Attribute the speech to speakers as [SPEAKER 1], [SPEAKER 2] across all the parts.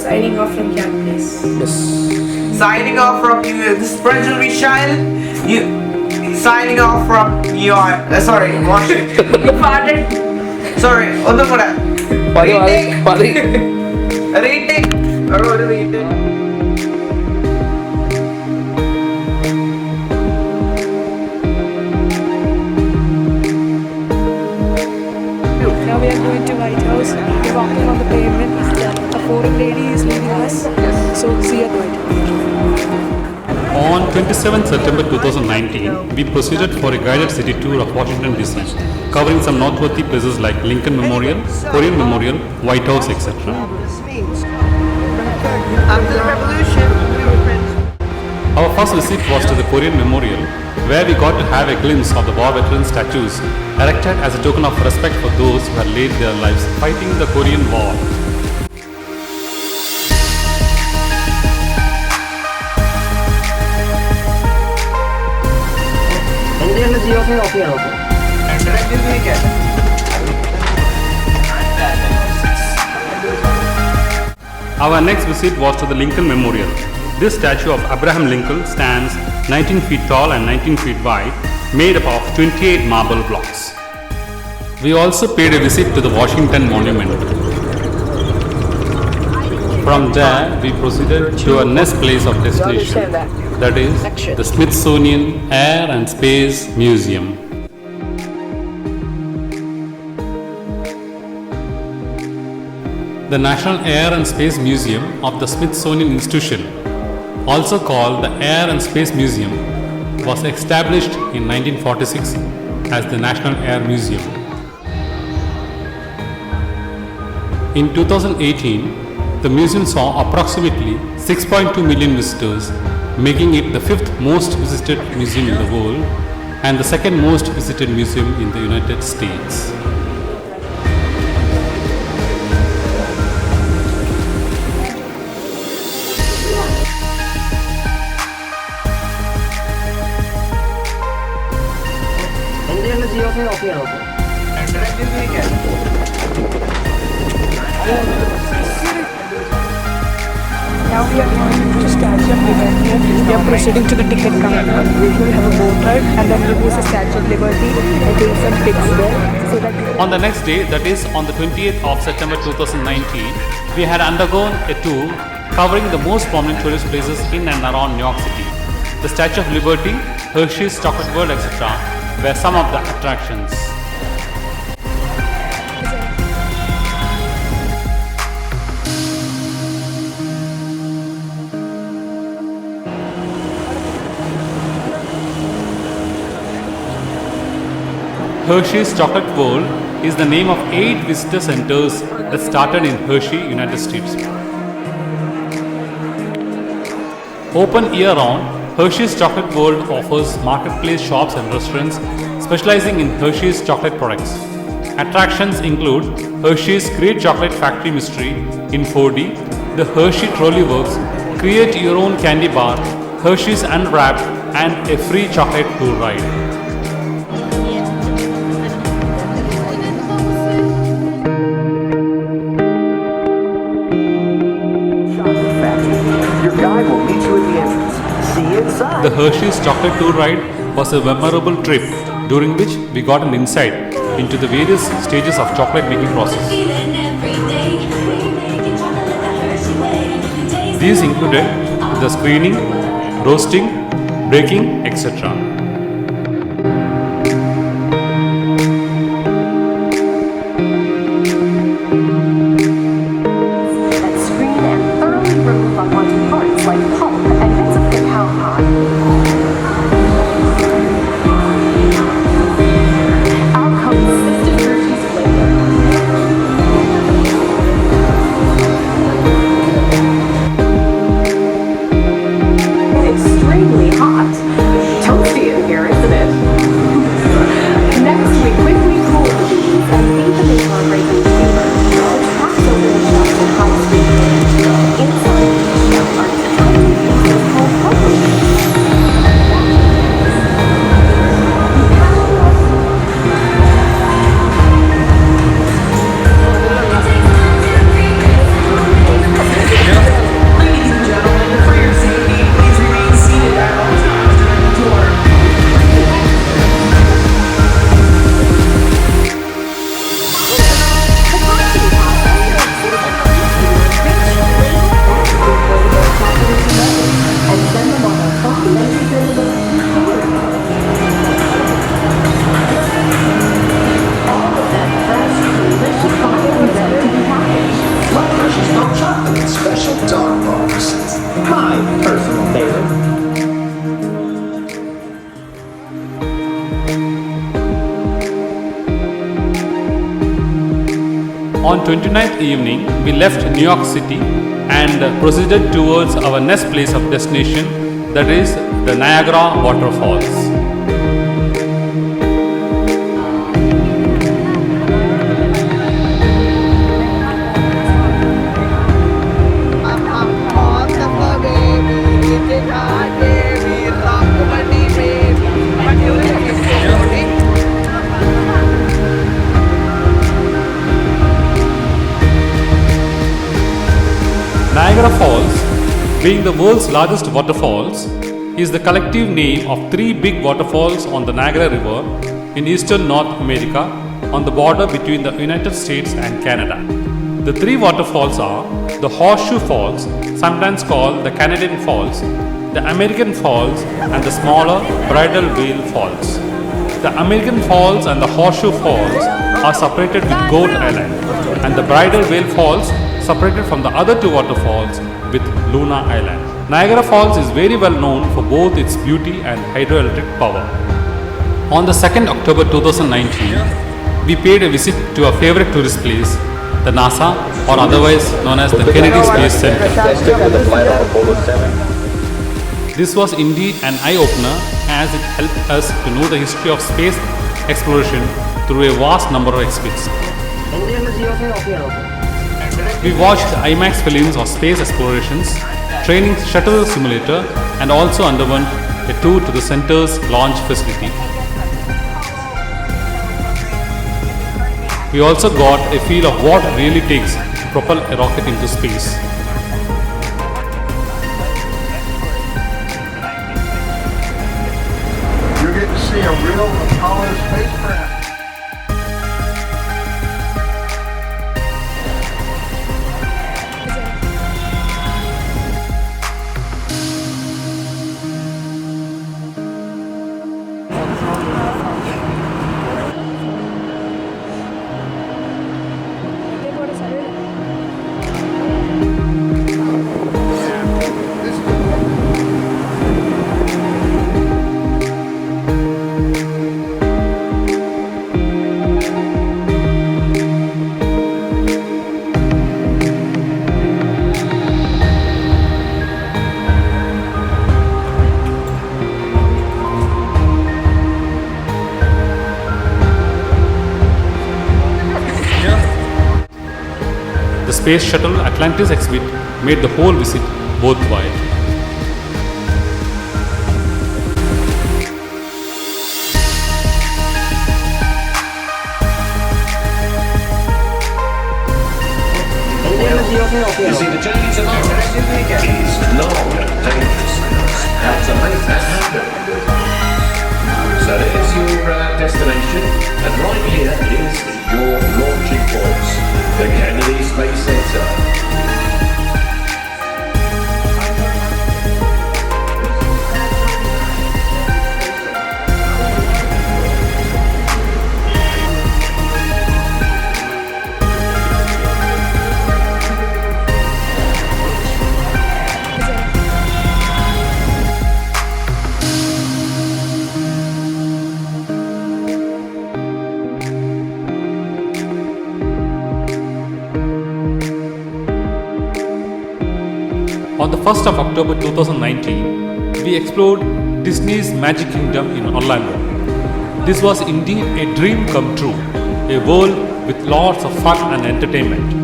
[SPEAKER 1] signing off from Camp Place.
[SPEAKER 2] Yes.
[SPEAKER 3] Signing off from you, this is Pranjal Vishal. You signing off from New York. Sorry, Washington.
[SPEAKER 1] You farted.
[SPEAKER 3] Sorry, ഒന്നും കൂടെ.
[SPEAKER 2] മതി.
[SPEAKER 3] Retake. ഒരു retake.
[SPEAKER 4] Now we are going to White House. We're walking on the pavement. A foreign lady is leading us. So see you at White House.
[SPEAKER 5] On 27 September 2019, we proceeded for a guided city tour of Washington DC, covering some noteworthy places like Lincoln Memorial, Korean Memorial, White House, etc.
[SPEAKER 3] After the revolution, we were friends.
[SPEAKER 5] Our first visit was to the Korean Memorial, where we got to have a glimpse of the war veteran statues erected as a token of respect for those who had laid their lives fighting the Korean War. Our next visit was to the Lincoln Memorial. This statue of Abraham Lincoln stands 19 feet tall and 19 feet wide, made up of 28 marble blocks. We also paid a visit to the Washington Monument. From there, we proceeded to our next place of destination, that is the Smithsonian Air and Space Museum. The National Air and Space Museum of the Smithsonian Institution, also called the Air and Space Museum, was established in 1946 as the National Air Museum. In 2018, the museum saw approximately 6.2 million visitors, making it the fifth most visited museum in the world and the second most visited museum in the United States.
[SPEAKER 4] Now we are going to Statue of Liberty. We are proceeding to the ticket counter. We will have a boat ride and then we will see Statue of Liberty and take some pics there. So that
[SPEAKER 5] On the next day, that is on the 28th of September 2019, we had undergone a tour covering the most prominent tourist places in and around New York City. The Statue of Liberty, Hershey's Chocolate World, etc. were some of the attractions. Hershey's Chocolate World is the name of 8 visitor centers that started in Hershey, United States. Open year-round, Hershey's Chocolate World offers marketplace shops and restaurants specializing in Hershey's chocolate products. Attractions include Hershey's Great Chocolate Factory Mystery in 4D, the Hershey Trolley Works, Create Your Own Candy Bar, Hershey's Unwrapped, and a free chocolate tour ride.
[SPEAKER 6] Your guide will meet you at the entrance. See you inside.
[SPEAKER 5] The Hershey's Chocolate Tour Ride was a memorable trip during which we got an insight into the various stages of chocolate making process. These included the screening, roasting, baking, etc.
[SPEAKER 7] That screen and thoroughly remove unwanted parts like pulp and bits of cacao pod. Out comes Sister Hershey's flavor. Extremely hot. Toasty
[SPEAKER 6] milk chocolate special dog box. My personal favorite.
[SPEAKER 5] On 29th evening, we left New York City and proceeded towards our next place of destination, that is the Niagara Waterfalls. Niagara Falls, being the world's largest waterfalls, is the collective name of three big waterfalls on the Niagara River in eastern North America on the border between the United States and Canada. The three waterfalls are the Horseshoe Falls, sometimes called the Canadian Falls, the American Falls, and the smaller Bridal Veil Falls. The American Falls and the Horseshoe Falls are separated with Goat Island, and the Bridal Veil Falls separated from the other two waterfalls with Luna Island. Niagara Falls is very well known for both its beauty and hydroelectric power. On the 2nd October 2019, we paid a visit to our favorite tourist place, the NASA, or otherwise known as the Kennedy Space Center. This was indeed an eye-opener as it helped us to know the history of space exploration through a vast number of exhibits. We watched IMAX films of space explorations, training shuttle simulator, and also underwent a tour to the center's launch facility. We also got a feel of what it really takes to propel a rocket into space.
[SPEAKER 1] You're getting to see a real Apollo spacecraft.
[SPEAKER 5] The Space Shuttle Atlantis exhibit made the whole visit worthwhile.
[SPEAKER 6] You see, the journey to Mars is long and dangerous. How to make that happen? So there's your destination, and right here is your launching points, the Kennedy Space Center.
[SPEAKER 5] On the 1st of October 2019, we explored Disney's Magic Kingdom in Orlando. This was indeed a dream come true, a world with lots of fun and entertainment.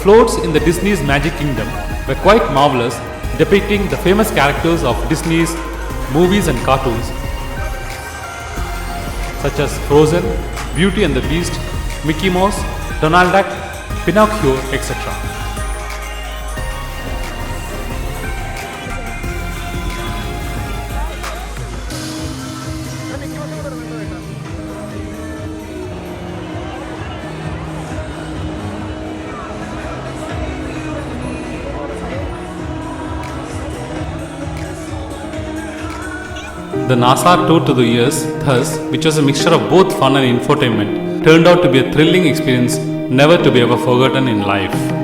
[SPEAKER 5] floats in the Disney's Magic Kingdom were quite marvelous, depicting the famous characters of Disney's movies and cartoons such as Frozen, Beauty and the Beast, Mickey Mouse, Donald Duck, Pinocchio, etc. The NASA tour to the US, thus, which was a mixture of both fun and infotainment, turned out to be a thrilling experience never to be ever forgotten in life.